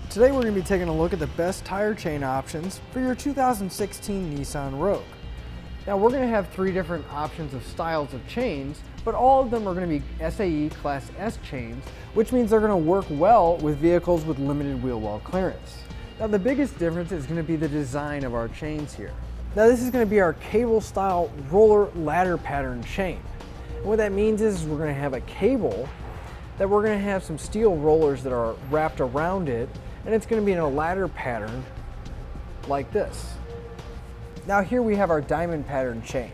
Today we're going to be taking a look at the best tire chain options for your 2016 Nissan Rogue. Now we're going to have three different options of styles of chains, but all of them are going to be SAE Class S chains, which means they're going to work well with vehicles with limited wheel well clearance. Now the biggest difference is going to be the design of our chains here. Now this is going to be our cable style roller ladder pattern chain. And what that means is we're going to have a cable that we're going to have some steel rollers that are wrapped around it, and it's going to be in a ladder pattern like this. Now here we have our diamond pattern chain,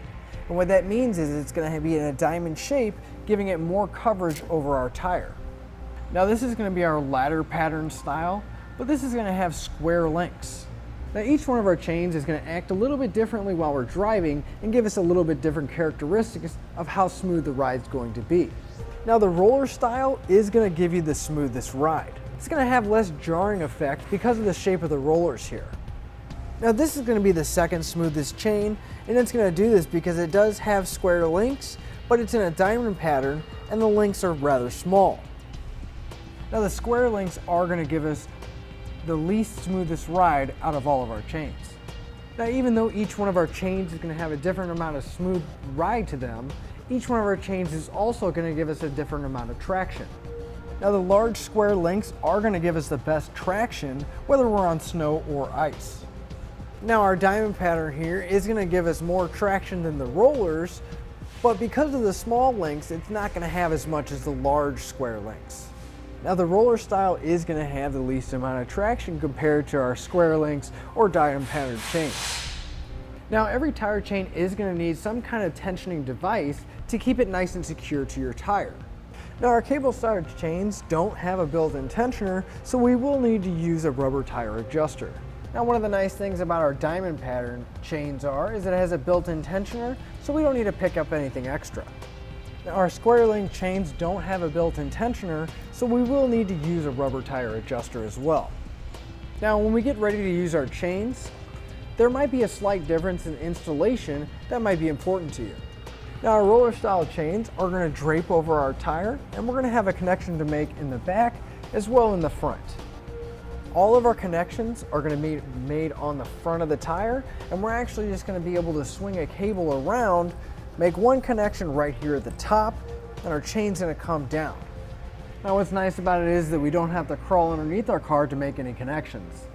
and what that means is it's going to be in a diamond shape, giving it more coverage over our tire. Now this is going to be our ladder pattern style, but this is going to have square links. Now each one of our chains is going to act a little bit differently while we're driving and give us a little bit different characteristics of how smooth the ride's going to be. Now the roller style is going to give you the smoothest ride. It's going to have less jarring effect because of the shape of the rollers here. Now this is going to be the second smoothest chain, and it's going to do this because it does have square links, but it's in a diamond pattern and the links are rather small. Now the square links are going to give us the least smoothest ride out of all of our chains. Now even though each one of our chains is going to have a different amount of smooth ride to them, each one of our chains is also going to give us a different amount of traction. Now the large square links are going to give us the best traction whether we're on snow or ice. Now our diamond pattern here is going to give us more traction than the rollers, but because of the small links it's not going to have as much as the large square links. Now the roller style is going to have the least amount of traction compared to our square links or diamond pattern chains. Now every tire chain is going to need some kind of tensioning device to keep it nice and secure to your tire. Now our cable style chains don't have a built-in tensioner, so we will need to use a rubber tire adjuster. Now one of the nice things about our diamond pattern chains is that it has a built-in tensioner, so we don't need to pick up anything extra. Now our square link chains don't have a built-in tensioner, so we will need to use a rubber tire adjuster as well. Now when we get ready to use our chains, there might be a slight difference in installation that might be important to you. Now our roller style chains are going to drape over our tire, and we're going to have a connection to make in the back as well in the front. All of our connections are going to be made on the front of the tire, and we're actually just going to be able to swing a cable around, make one connection right here at the top, and our chain's going to come down. Now what's nice about it is that we don't have to crawl underneath our car to make any connections.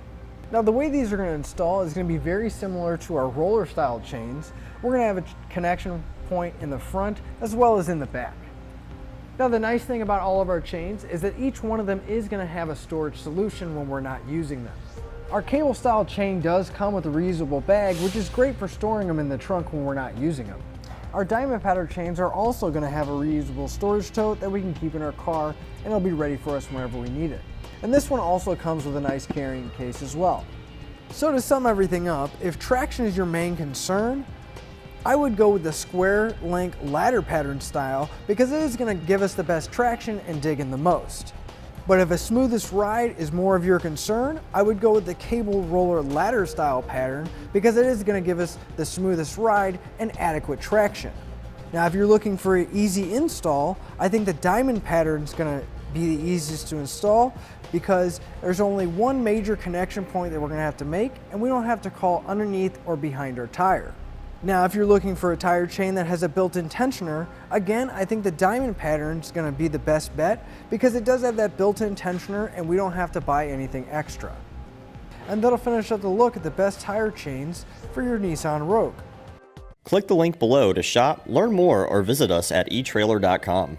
Now the way these are going to install is going to be very similar to our roller style chains. We're going to have a connection point in the front as well as in the back. Now the nice thing about all of our chains is that each one of them is going to have a storage solution when we're not using them. Our cable style chain does come with a reusable bag, which is great for storing them in the trunk when we're not using them. Our diamond pattern chains are also going to have a reusable storage tote that we can keep in our car, and it'll be ready for us whenever we need it. And this one also comes with a nice carrying case as well. So to sum everything up, if traction is your main concern, I would go with the square link ladder pattern style because it is going to give us the best traction and dig in the most. But if a smoothest ride is more of your concern, I would go with the cable roller ladder style pattern because it is going to give us the smoothest ride and adequate traction. Now if you're looking for an easy install, I think the diamond pattern is going to be the easiest to install because there's only one major connection point that we're going to have to make, and we don't have to crawl underneath or behind our tire. Now if you're looking for a tire chain that has a built-in tensioner, again I think the diamond pattern is going to be the best bet because it does have that built-in tensioner and we don't have to buy anything extra. And that'll finish up the look at the best tire chains for your Nissan Rogue. Click the link below to shop, learn more, or visit us at etrailer.com.